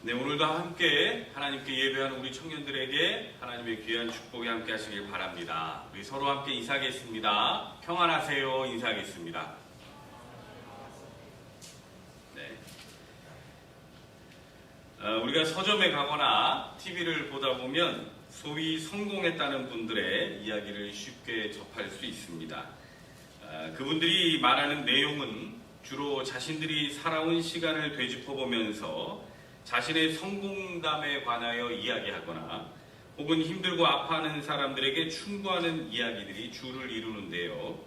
네, 오늘도 함께 하나님께 예배하는 우리 청년들에게 하나님의 귀한 축복이 함께 하시길 바랍니다. 우리 서로 함께 인사하겠습니다. 평안하세요. 인사하겠습니다. 네. 우리가 서점에 가거나 TV를 보다 보면 소위 성공했다는 분들의 이야기를 쉽게 접할 수 있습니다. 그분들이 말하는 내용은 주로 자신들이 살아온 시간을 되짚어보면서 자신의 성공담에 관하여 이야기하거나 혹은 힘들고 아파하는 사람들에게 충고하는 이야기들이 주를 이루는데요.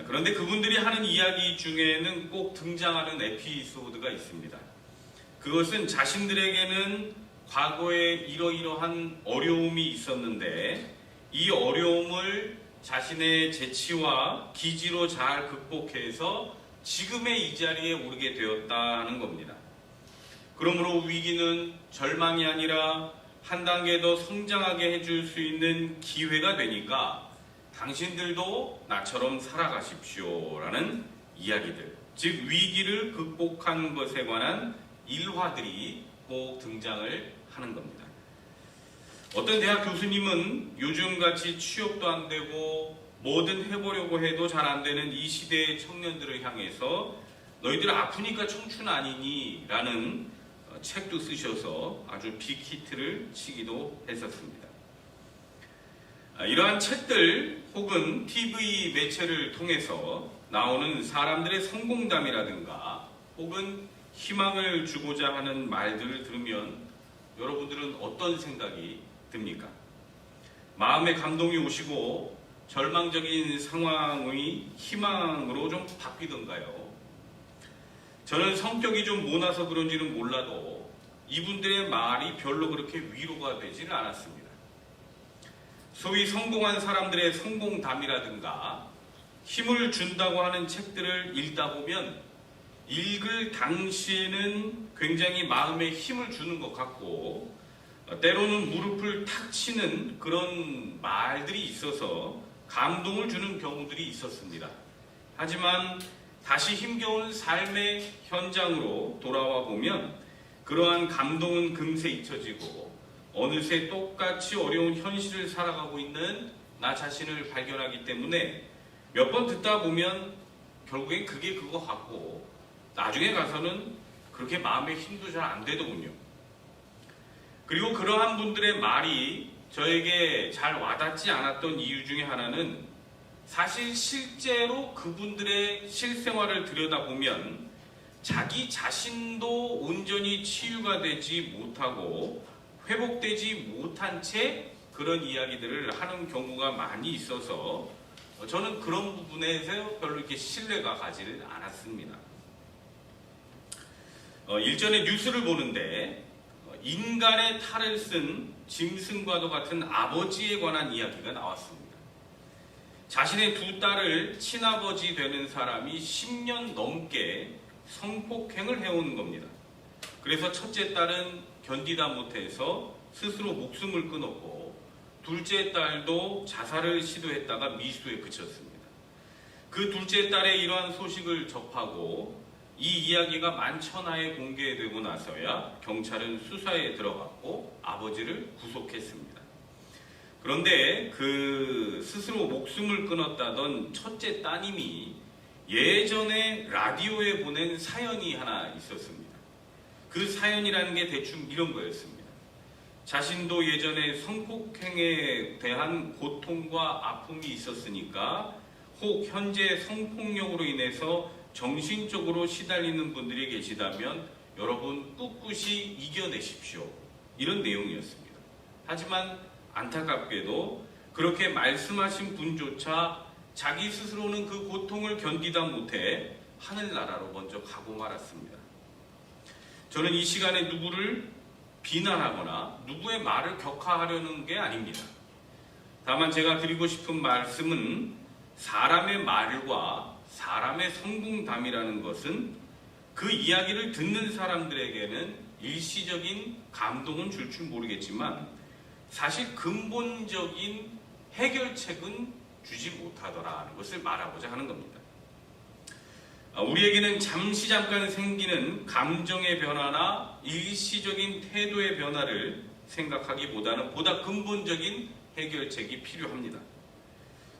그런데 그분들이 하는 이야기 중에는 꼭 등장하는 에피소드가 있습니다. 그것은 자신들에게는 과거에 이러이러한 어려움이 있었는데 이 어려움을 자신의 재치와 기지로 잘 극복해서 지금의 이 자리에 오르게 되었다는 겁니다. 그러므로 위기는 절망이 아니라 한 단계 더 성장하게 해줄 수 있는 기회가 되니까 당신들도 나처럼 살아가십시오 라는 이야기들, 즉 위기를 극복한 것에 관한 일화들이 꼭 등장을 하는 겁니다. 어떤 대학 교수님은 요즘같이 취업도 안 되고 뭐든 해보려고 해도 잘 안 되는 이 시대의 청년들을 향해서 너희들 아프니까 청춘 아니니? 라는 책도 쓰셔서 아주 빅히트를 치기도 했었습니다. 이러한 책들 혹은 TV 매체를 통해서 나오는 사람들의 성공담이라든가 혹은 희망을 주고자 하는 말들을 들으면 여러분들은 어떤 생각이 듭니까? 마음의 감동이 오시고 절망적인 상황의 희망으로 좀 바뀌던가요? 저는 성격이 좀 모나서 그런지는 몰라도 이분들의 말이 별로 그렇게 위로가 되지는 않았습니다. 소위 성공한 사람들의 성공담이라든가 힘을 준다고 하는 책들을 읽다 보면 읽을 당시에는 굉장히 마음에 힘을 주는 것 같고 때로는 무릎을 탁 치는 그런 말들이 있어서 감동을 주는 경우들이 있었습니다. 하지만 다시 힘겨운 삶의 현장으로 돌아와 보면 그러한 감동은 금세 잊혀지고 어느새 똑같이 어려운 현실을 살아가고 있는 나 자신을 발견하기 때문에 몇 번 듣다 보면 결국엔 그게 그거 같고 나중에 가서는 그렇게 마음의 힘도 잘 안 되더군요. 그리고 그러한 분들의 말이 저에게 잘 와닿지 않았던 이유 중에 하나는 사실 실제로 그분들의 실생활을 들여다보면 자기 자신도 온전히 치유가 되지 못하고 회복되지 못한 채 그런 이야기들을 하는 경우가 많이 있어서 저는 그런 부분에서 별로 이렇게 신뢰가 가지를 않았습니다. 일전에 뉴스를 보는데 인간의 탈을 쓴 짐승과도 같은 아버지에 관한 이야기가 나왔습니다. 자신의 두 딸을 친아버지 되는 사람이 10년 넘게 성폭행을 해오는 겁니다. 그래서 첫째 딸은 견디다 못해서 스스로 목숨을 끊었고 둘째 딸도 자살을 시도했다가 미수에 그쳤습니다. 그 둘째 딸의 이러한 소식을 접하고 이 이야기가 만천하에 공개되고 나서야 경찰은 수사에 들어갔고 아버지를 구속했습니다. 그런데 그 스스로 목숨을 끊었다던 첫째 따님이 예전에 라디오에 보낸 사연이 하나 있었습니다. 그 사연이라는 게 대충 이런 거였습니다. 자신도 예전에 성폭행에 대한 고통과 아픔이 있었으니까 혹 현재 성폭력으로 인해서 정신적으로 시달리는 분들이 계시다면 여러분 꿋꿋이 이겨내십시오. 이런 내용이었습니다. 하지만 안타깝게도 그렇게 말씀하신 분조차 자기 스스로는 그 고통을 견디다 못해 하늘나라로 먼저 가고 말았습니다. 저는 이 시간에 누구를 비난하거나 누구의 말을 격하하려는 게 아닙니다. 다만 제가 드리고 싶은 말씀은 사람의 말과 사람의 성공담이라는 것은 그 이야기를 듣는 사람들에게는 일시적인 감동은 줄 모르겠지만 사실 근본적인 해결책은 주지 못하더라는 것을 말하고자 하는 겁니다. 우리에게는 잠시 잠깐 생기는 감정의 변화나 일시적인 태도의 변화를 생각하기보다는 보다 근본적인 해결책이 필요합니다.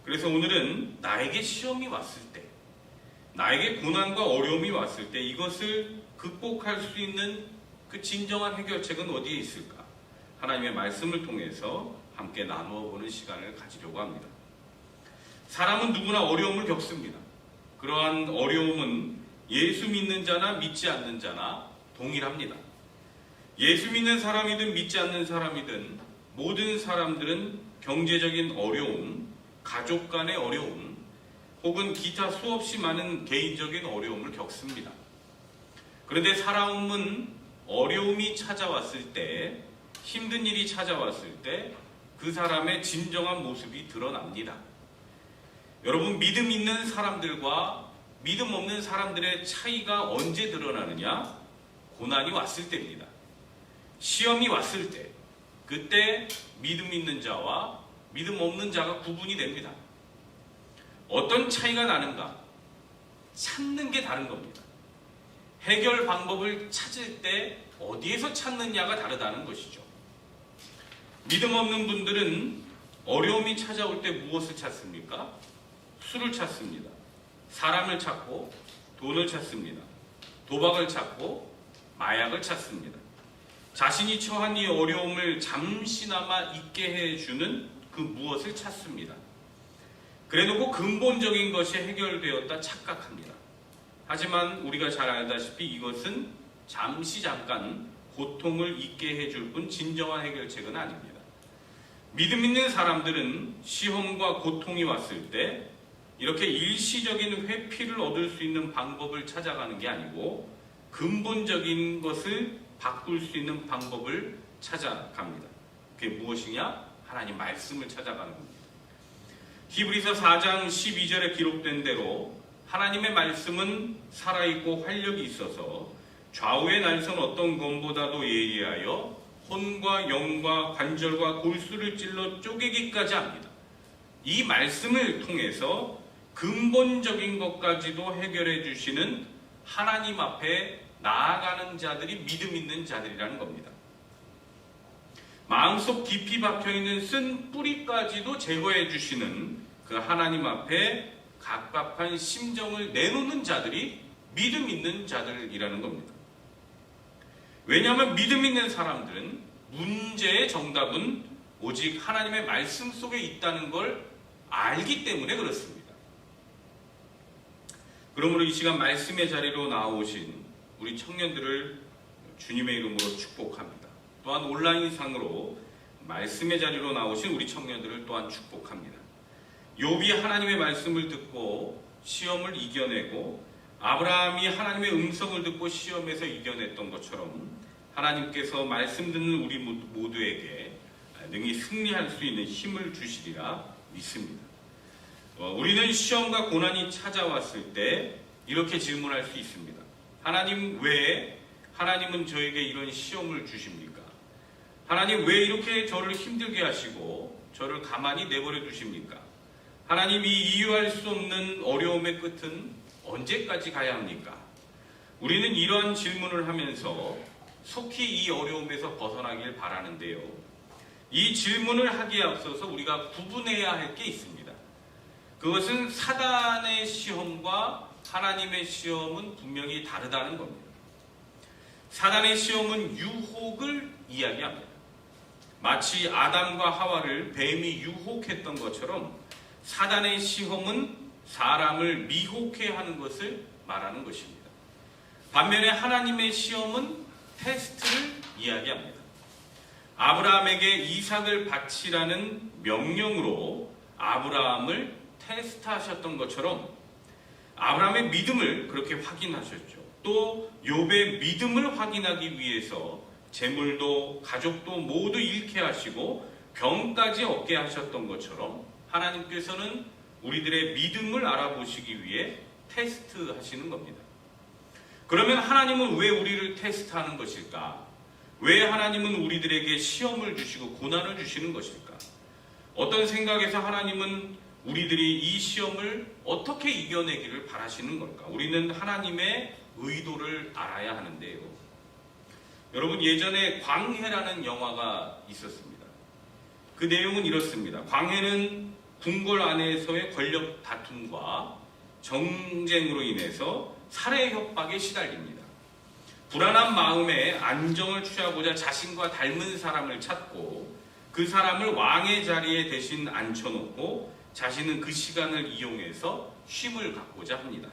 그래서 오늘은 나에게 시험이 왔을 때, 나에게 고난과 어려움이 왔을 때 이것을 극복할 수 있는 그 진정한 해결책은 어디에 있을까? 하나님의 말씀을 통해서 함께 나누어 보는 시간을 가지려고 합니다. 사람은 누구나 어려움을 겪습니다. 그러한 어려움은 예수 믿는 자나 믿지 않는 자나 동일합니다. 예수 믿는 사람이든 믿지 않는 사람이든 모든 사람들은 경제적인 어려움, 가족 간의 어려움, 혹은 기타 수없이 많은 개인적인 어려움을 겪습니다. 그런데 사람은 어려움이 찾아왔을 때, 힘든 일이 찾아왔을 때 그 사람의 진정한 모습이 드러납니다. 여러분, 믿음 있는 사람들과 믿음 없는 사람들의 차이가 언제 드러나느냐? 고난이 왔을 때입니다. 시험이 왔을 때, 그때 믿음 있는 자와 믿음 없는 자가 구분이 됩니다. 어떤 차이가 나는가? 찾는 게 다른 겁니다. 해결 방법을 찾을 때 어디에서 찾느냐가 다르다는 것이죠. 믿음 없는 분들은 어려움이 찾아올 때 무엇을 찾습니까? 술을 찾습니다. 사람을 찾고 돈을 찾습니다. 도박을 찾고 마약을 찾습니다. 자신이 처한 이 어려움을 잠시나마 잊게 해주는 그 무엇을 찾습니다. 그래놓고 근본적인 것이 해결되었다 착각합니다. 하지만 우리가 잘 알다시피 이것은 잠시 잠깐 고통을 잊게 해줄 뿐 진정한 해결책은 아닙니다. 믿음 있는 사람들은 시험과 고통이 왔을 때 이렇게 일시적인 회피를 얻을 수 있는 방법을 찾아가는 게 아니고 근본적인 것을 바꿀 수 있는 방법을 찾아갑니다. 그게 무엇이냐? 하나님 말씀을 찾아가는 겁니다. 히브리서 4장 12절에 기록된 대로 하나님의 말씀은 살아있고 활력이 있어서 좌우의 날선 어떤 검보다도 예리하여 혼과 영과 관절과 골수를 찔러 쪼개기까지 합니다. 이 말씀을 통해서 근본적인 것까지도 해결해 주시는 하나님 앞에 나아가는 자들이 믿음 있는 자들이라는 겁니다. 마음속 깊이 박혀있는 쓴 뿌리까지도 제거해 주시는 그 하나님 앞에 각박한 심정을 내놓는 자들이 믿음 있는 자들이라는 겁니다. 왜냐하면 믿음 있는 사람들은 문제의 정답은 오직 하나님의 말씀 속에 있다는 걸 알기 때문에 그렇습니다. 그러므로 이 시간 말씀의 자리로 나오신 우리 청년들을 주님의 이름으로 축복합니다. 또한 온라인상으로 말씀의 자리로 나오신 우리 청년들을 또한 축복합니다. 욥이 하나님의 말씀을 듣고 시험을 이겨내고 아브라함이 하나님의 음성을 듣고 시험에서 이겨냈던 것처럼 하나님께서 말씀 듣는 우리 모두에게 능히 승리할 수 있는 힘을 주시리라 믿습니다. 우리는 시험과 고난이 찾아왔을 때 이렇게 질문할 수 있습니다. 하나님, 왜 하나님은 저에게 이런 시험을 주십니까? 하나님, 왜 이렇게 저를 힘들게 하시고 저를 가만히 내버려 두십니까? 하나님이 이유할 수 없는 어려움의 끝은 언제까지 가야 합니까? 우리는 이러한 질문을 하면서 속히 이 어려움에서 벗어나길 바라는데요. 이 질문을 하기에 앞서서 우리가 구분해야 할 게 있습니다. 그것은 사단의 시험과 하나님의 시험은 분명히 다르다는 겁니다. 사단의 시험은 유혹을 이야기합니다. 마치 아담과 하와를 뱀이 유혹했던 것처럼 사단의 시험은 사람을 미혹해 하는 것을 말하는 것입니다. 반면에 하나님의 시험은 테스트를 이야기합니다. 아브라함에게 이삭을 바치라는 명령으로 아브라함을 테스트하셨던 것처럼 아브라함의 믿음을 그렇게 확인하셨죠. 또 욥의 믿음을 확인하기 위해서 재물도 가족도 모두 잃게 하시고 병까지 얻게 하셨던 것처럼 하나님께서는 우리들의 믿음을 알아보시기 위해 테스트하시는 겁니다. 그러면 하나님은 왜 우리를 테스트하는 것일까? 왜 하나님은 우리들에게 시험을 주시고 고난을 주시는 것일까? 어떤 생각에서 하나님은 우리들이 이 시험을 어떻게 이겨내기를 바라시는 걸까? 우리는 하나님의 의도를 알아야 하는데요. 여러분, 예전에 광해라는 영화가 있었습니다. 그 내용은 이렇습니다. 광해는 궁궐 안에서의 권력 다툼과 정쟁으로 인해서 살해 협박에 시달립니다. 불안한 마음에 안정을 취하고자 자신과 닮은 사람을 찾고 그 사람을 왕의 자리에 대신 앉혀놓고 자신은 그 시간을 이용해서 쉼을 갖고자 합니다.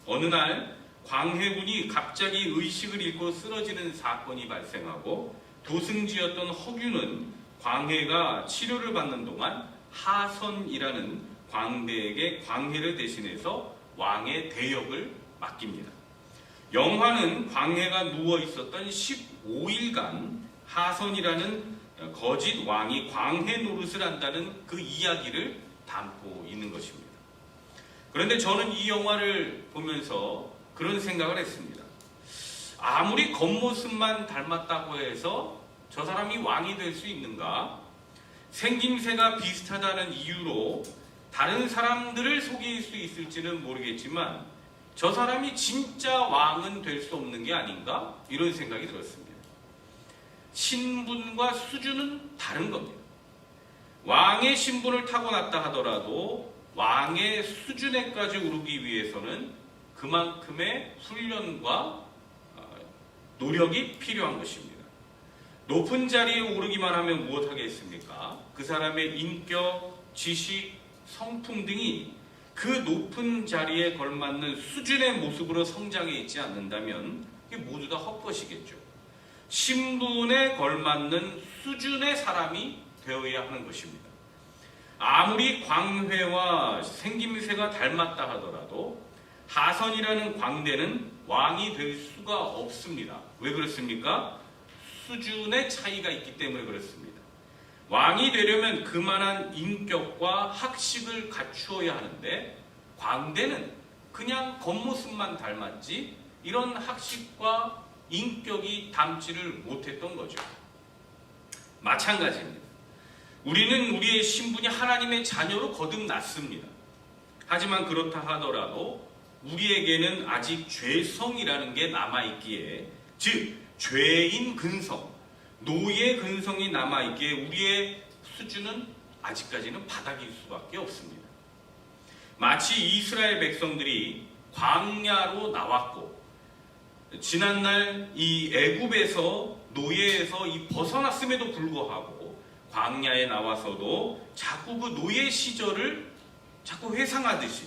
어느 날 광해군이 갑자기 의식을 잃고 쓰러지는 사건이 발생하고 도승지였던 허균은 광해가 치료를 받는 동안 하선이라는 광대에게 광해를 대신해서 왕의 대역을 맡깁니다. 영화는 광해가 누워 있었던 15일간 하선이라는 거짓 왕이 광해 노릇을 한다는 그 이야기를 담고 있는 것입니다. 그런데 저는 이 영화를 보면서 그런 생각을 했습니다. 아무리 겉모습만 닮았다고 해서 저 사람이 왕이 될 수 있는가? 생김새가 비슷하다는 이유로 다른 사람들을 속일 수 있을지는 모르겠지만 저 사람이 진짜 왕은 될 수 없는 게 아닌가? 이런 생각이 들었습니다. 신분과 수준은 다른 겁니다. 왕의 신분을 타고났다 하더라도 왕의 수준에까지 오르기 위해서는 그만큼의 훈련과 노력이 필요한 것입니다. 높은 자리에 오르기만 하면 무엇하겠습니까? 그 사람의 인격, 지식, 성품 등이 그 높은 자리에 걸맞는 수준의 모습으로 성장해 있지 않는다면 이게 모두 다 헛것이겠죠. 신분에 걸맞는 수준의 사람이 되어야 하는 것입니다. 아무리 광해와 생김새가 닮았다 하더라도 하선이라는 광대는 왕이 될 수가 없습니다. 왜 그렇습니까? 수준의 차이가 있기 때문에 그렇습니다. 왕이 되려면 그만한 인격과 학식을 갖추어야 하는데 광대는 그냥 겉모습만 닮았지 이런 학식과 인격이 닮지를 못했던 거죠. 마찬가지입니다. 우리는 우리의 신분이 하나님의 자녀로 거듭났습니다. 하지만 그렇다 하더라도 우리에게는 아직 죄성이라는 게 남아있기에, 즉 죄인 근성, 노예 근성이 남아있기에 우리의 수준은 아직까지는 바닥일 수밖에 없습니다. 마치 이스라엘 백성들이 광야로 나왔고 지난날 이 애굽에서 노예에서 벗어났음에도 불구하고 광야에 나와서도 자꾸 그 노예 시절을 자꾸 회상하듯이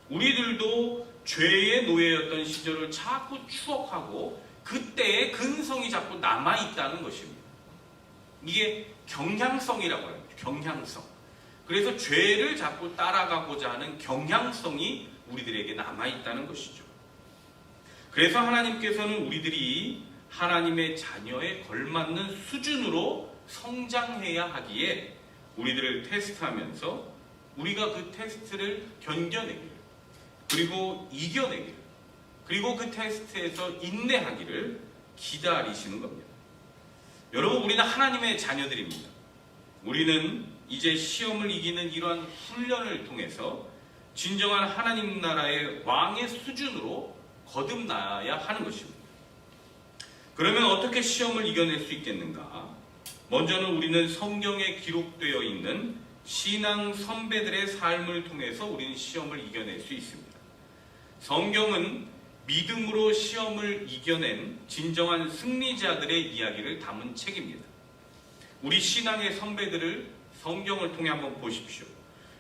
우리들도 죄의 노예였던 시절을 자꾸 추억하고 그때의 근성이 자꾸 남아있다는 것입니다. 이게 경향성이라고 합니다. 경향성. 그래서 죄를 자꾸 따라가고자 하는 경향성이 우리들에게 남아있다는 것이죠. 그래서 하나님께서는 우리들이 하나님의 자녀에 걸맞는 수준으로 성장해야 하기에 우리들을 테스트하면서 우리가 그 테스트를 견뎌내기를, 그리고 이겨내기를, 그리고 그 테스트에서 인내하기를 기다리시는 겁니다. 여러분, 우리는 하나님의 자녀들입니다. 우리는 이제 시험을 이기는 이러한 훈련을 통해서 진정한 하나님 나라의 왕의 수준으로 거듭나야 하는 것입니다. 그러면 어떻게 시험을 이겨낼 수 있겠는가? 먼저는 우리는 성경에 기록되어 있는 신앙 선배들의 삶을 통해서 우리는 시험을 이겨낼 수 있습니다. 성경은 믿음으로 시험을 이겨낸 진정한 승리자들의 이야기를 담은 책입니다. 우리 신앙의 선배들을 성경을 통해 한번 보십시오.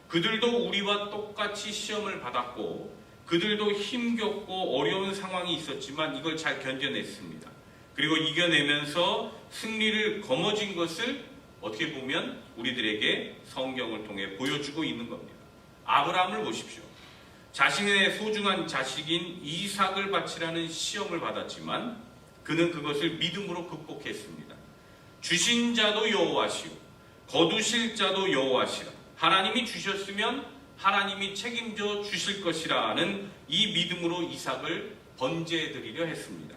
그들도 우리와 똑같이 시험을 받았고 그들도 힘겹고 어려운 상황이 있었지만 이걸 잘 견뎌냈습니다. 그리고 이겨내면서 승리를 거머쥔 것을 어떻게 보면 우리들에게 성경을 통해 보여주고 있는 겁니다. 아브라함을 보십시오. 자신의 소중한 자식인 이삭을 바치라는 시험을 받았지만 그는 그것을 믿음으로 극복했습니다. 주신 자도 여호와시오, 거두실 자도 여호와시라. 하나님이 주셨으면 하나님이 책임져 주실 것이라는 이 믿음으로 이삭을 번제해 드리려 했습니다.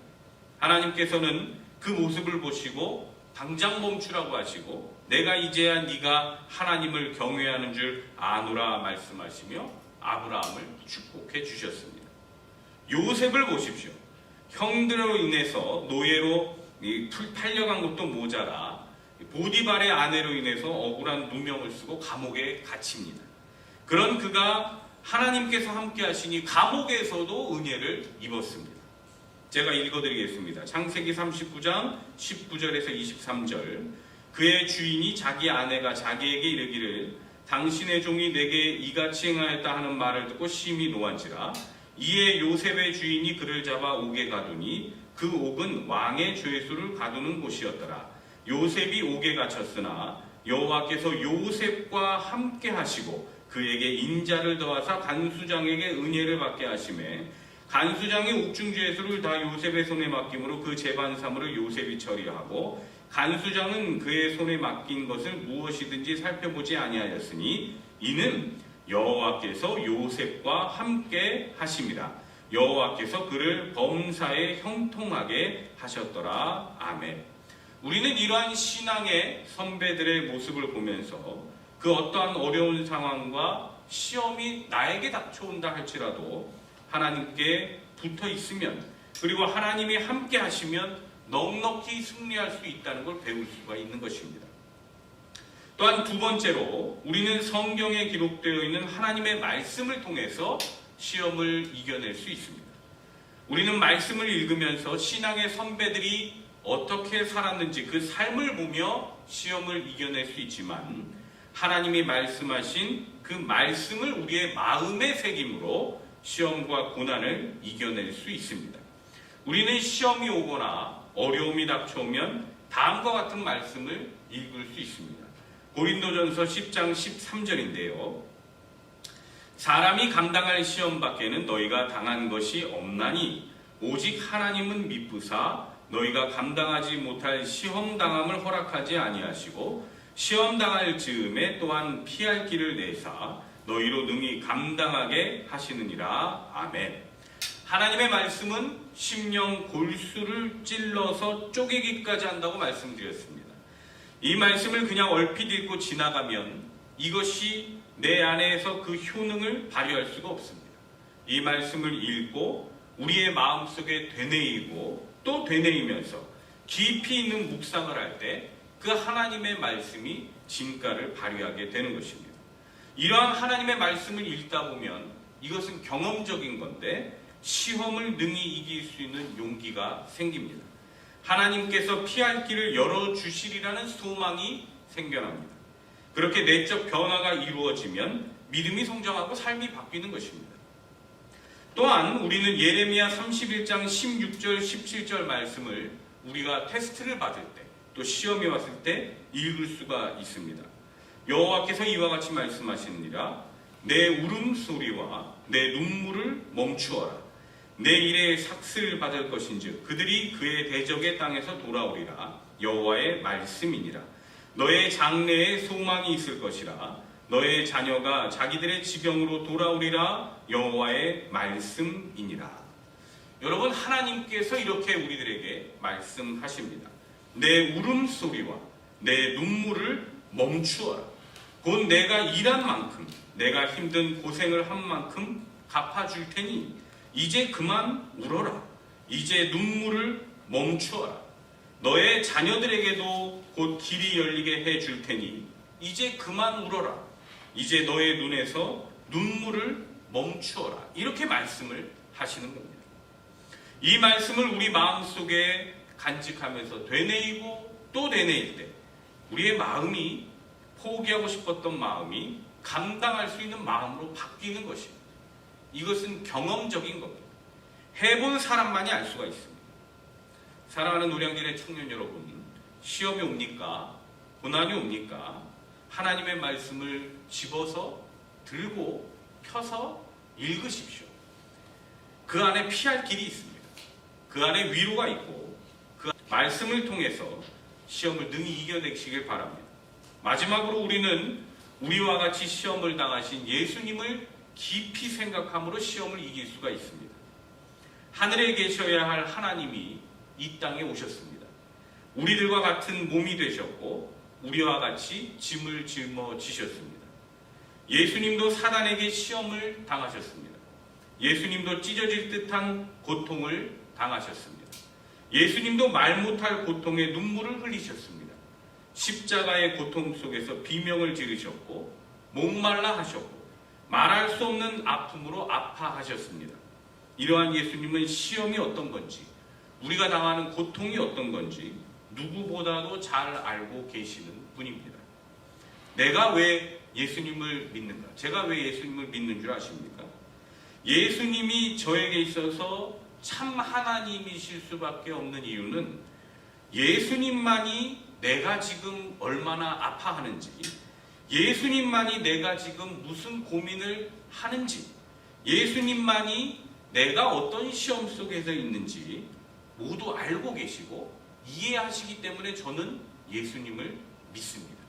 하나님께서는 그 모습을 보시고 당장 멈추라고 하시고 내가 이제야 네가 하나님을 경외하는 줄 아노라 말씀하시며 아브라함을 축복해 주셨습니다. 요셉을 보십시오. 형들로 인해서 노예로 팔려간 것도 모자라 보디발의 아내로 인해서 억울한 누명을 쓰고 감옥에 갇힙니다. 그런 그가 하나님께서 함께 하시니 감옥에서도 은혜를 입었습니다. 제가 읽어드리겠습니다. 창세기 39장 19절에서 23절. 그의 주인이 자기 아내가 자기에게 이르기를 당신의 종이 내게 이같이 행하였다 하는 말을 듣고 심히 노한지라. 이에 요셉의 주인이 그를 잡아 옥에 가두니 그 옥은 왕의 죄수를 가두는 곳이었더라. 요셉이 옥에 갇혔으나 여호와께서 요셉과 함께 하시고 그에게 인자를 더하사 간수장에게 은혜를 받게 하시매 간수장의 옥중 죄수를 다 요셉의 손에 맡김으로 그 재반 사물을 요셉이 처리하고 간수장은 그의 손에 맡긴 것을 무엇이든지 살펴보지 아니하였으니 이는 여호와께서 요셉과 함께 하심이라. 여호와께서 그를 범사에 형통하게 하셨더라. 아멘. 우리는 이러한 신앙의 선배들의 모습을 보면서 그 어떠한 어려운 상황과 시험이 나에게 닥쳐온다 할지라도 하나님께 붙어 있으면 그리고 하나님이 함께 하시면 넉넉히 승리할 수 있다는 걸 배울 수가 있는 것입니다. 또한 두 번째로 우리는 성경에 기록되어 있는 하나님의 말씀을 통해서 시험을 이겨낼 수 있습니다. 우리는 말씀을 읽으면서 신앙의 선배들이 어떻게 살았는지 그 삶을 보며 시험을 이겨낼 수 있지만 하나님이 말씀하신 그 말씀을 우리의 마음에 새김으로 시험과 고난을 이겨낼 수 있습니다. 우리는 시험이 오거나 어려움이 닥쳐오면 다음과 같은 말씀을 읽을 수 있습니다. 고린도전서 10장 13절인데요. 사람이 감당할 시험 밖에는 너희가 당한 것이 없나니 오직 하나님은 미쁘사 너희가 감당하지 못할 시험 당함을 허락하지 아니하시고 시험 당할 즈음에 또한 피할 길을 내사 너희로 능히 감당하게 하시느니라. 아멘. 하나님의 말씀은 심령 골수를 찔러서 쪼개기까지 한다고 말씀드렸습니다. 이 말씀을 그냥 얼핏 읽고 지나가면 이것이 내 안에서 그 효능을 발휘할 수가 없습니다. 이 말씀을 읽고 우리의 마음속에 되뇌이고 또 되뇌이면서 깊이 있는 묵상을 할 때 그 하나님의 말씀이 진가를 발휘하게 되는 것입니다. 이러한 하나님의 말씀을 읽다 보면 이것은 경험적인 건데 시험을 능히 이길 수 있는 용기가 생깁니다. 하나님께서 피할 길을 열어주시리라는 소망이 생겨납니다. 그렇게 내적 변화가 이루어지면 믿음이 성장하고 삶이 바뀌는 것입니다. 또한 우리는 예레미야 31장 16절 17절 말씀을 우리가 테스트를 받을 때 또 시험이 왔을 때 읽을 수가 있습니다. 여호와께서 이와 같이 말씀하시느니라. 내 울음소리와 내 눈물을 멈추어라. 내 일에 삭슬 받을 것인즉 그들이 그의 대적의 땅에서 돌아오리라. 여호와의 말씀이니라. 너의 장래에 소망이 있을 것이라. 너의 자녀가 자기들의 지경으로 돌아오리라. 여호와의 말씀이니라. 여러분, 하나님께서 이렇게 우리들에게 말씀하십니다. 내 울음소리와 내 눈물을 멈추어라. 곧 내가 일한 만큼 내가 힘든 고생을 한 만큼 갚아줄 테니 이제 그만 울어라. 이제 눈물을 멈추어라. 너의 자녀들에게도 곧 길이 열리게 해줄 테니 이제 그만 울어라. 이제 너의 눈에서 눈물을 멈추어라. 이렇게 말씀을 하시는 겁니다. 이 말씀을 우리 마음속에 간직하면서 되뇌이고 또 되뇌일 때 우리의 마음이 포기하고 싶었던 마음이 감당할 수 있는 마음으로 바뀌는 것입니다. 이것은 경험적인 겁니다. 해본 사람만이 알 수가 있습니다. 사랑하는 노량진의 청년 여러분, 시험이 옵니까? 고난이 옵니까? 하나님의 말씀을 집어서 들고 펴서 읽으십시오. 그 안에 피할 길이 있습니다. 그 안에 위로가 있고 그 말씀을 통해서 시험을 능히 이겨내시길 바랍니다. 마지막으로 우리는 우리와 같이 시험을 당하신 예수님을 깊이 생각함으로 시험을 이길 수가 있습니다. 하늘에 계셔야 할 하나님이 이 땅에 오셨습니다. 우리들과 같은 몸이 되셨고 우리와 같이 짐을 짊어지셨습니다. 예수님도 사단에게 시험을 당하셨습니다. 예수님도 찢어질 듯한 고통을 당하셨습니다. 예수님도 말 못할 고통에 눈물을 흘리셨습니다. 십자가의 고통 속에서 비명을 지르셨고 목말라 하셨고 말할 수 없는 아픔으로 아파하셨습니다. 이러한 예수님은 시험이 어떤 건지, 우리가 당하는 고통이 어떤 건지 누구보다도 잘 알고 계시는 분입니다. 내가 왜 예수님을 믿는가? 제가 왜 예수님을 믿는 줄 아십니까? 예수님이 저에게 있어서 참 하나님이실 수밖에 없는 이유는 예수님만이 내가 지금 얼마나 아파하는지, 예수님만이 내가 지금 무슨 고민을 하는지, 예수님만이 내가 어떤 시험 속에서 있는지 모두 알고 계시고 이해하시기 때문에 저는 예수님을 믿습니다.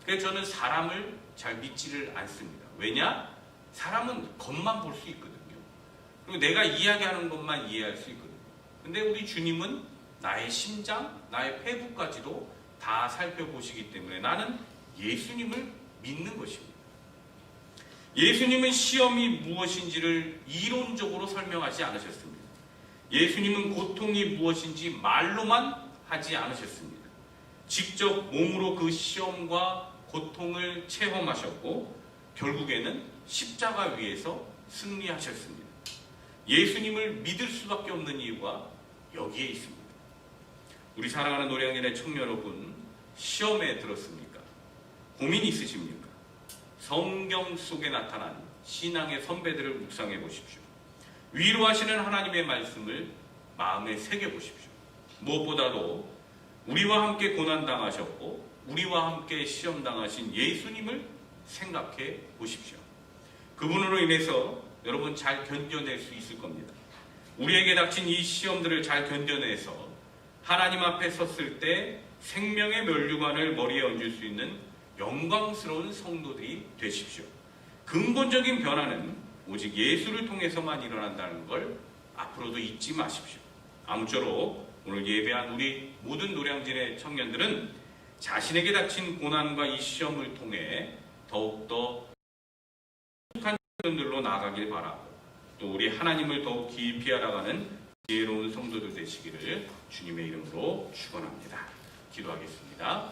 그래서 저는 사람을 잘 믿지를 않습니다. 왜냐? 사람은 겉만 볼 수 있거든요. 그리고 내가 이야기하는 것만 이해할 수 있거든요. 근데 우리 주님은 나의 심장, 나의 폐부까지도 다 살펴보시기 때문에 나는 예수님을 믿는 것입니다. 예수님은 시험이 무엇인지를 이론적으로 설명하지 않으셨습니다. 예수님은 고통이 무엇인지 말로만 하지 않으셨습니다. 직접 몸으로 그 시험과 고통을 체험하셨고 결국에는 십자가 위에서 승리하셨습니다. 예수님을 믿을 수밖에 없는 이유가 여기에 있습니다. 우리 사랑하는 노량진의 청년 여러분, 시험에 들었습니까? 고민 있으십니까? 성경 속에 나타난 신앙의 선배들을 묵상해 보십시오. 위로하시는 하나님의 말씀을 마음에 새겨 보십시오. 무엇보다도 우리와 함께 고난당하셨고 우리와 함께 시험당하신 예수님을 생각해 보십시오. 그분으로 인해서 여러분 잘 견뎌낼 수 있을 겁니다. 우리에게 닥친 이 시험들을 잘 견뎌내서 하나님 앞에 섰을 때 생명의 면류관을 머리에 얹을 수 있는 영광스러운 성도들이 되십시오. 근본적인 변화는 오직 예수를 통해서만 일어난다는 걸 앞으로도 잊지 마십시오. 아무쪼록 오늘 예배한 우리 모든 노량진의 청년들은 자신에게 닥친 고난과 이 시험을 통해 더욱더 행복한 청년들로 나아가길 바라고 또 우리 하나님을 더욱 깊이 알아가는 지혜로운 성도들 되시기를 주님의 이름으로 축원합니다. 기도하겠습니다.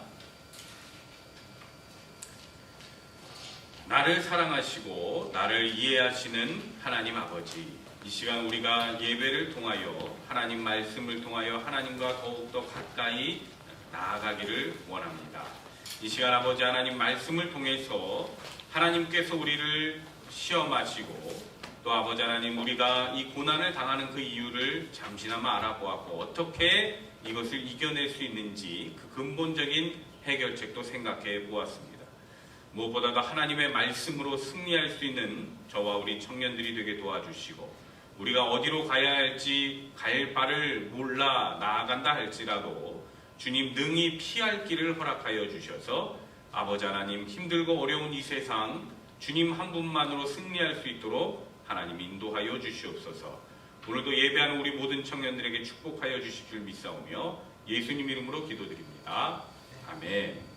나를 사랑하시고 나를 이해하시는 하나님 아버지, 이 시간 우리가 예배를 통하여 하나님 말씀을 통하여 하나님과 더욱더 가까이 나아가기를 원합니다. 이 시간 아버지 하나님 말씀을 통해서 하나님께서 우리를 시험하시고 또 아버지 하나님 우리가 이 고난을 당하는 그 이유를 잠시나마 알아보았고 어떻게 이것을 이겨낼 수 있는지 그 근본적인 해결책도 생각해 보았습니다. 무엇보다도 하나님의 말씀으로 승리할 수 있는 저와 우리 청년들이 되게 도와주시고 우리가 어디로 가야 할지 갈 바를 몰라 나아간다 할지라도 주님 능히 피할 길을 허락하여 주셔서 아버지 하나님 힘들고 어려운 이 세상 주님 한 분만으로 승리할 수 있도록 하나님 인도하여 주시옵소서. 오늘도 예배하는 우리 모든 청년들에게 축복하여 주실 줄 믿사오며 예수님 이름으로 기도드립니다. 아멘.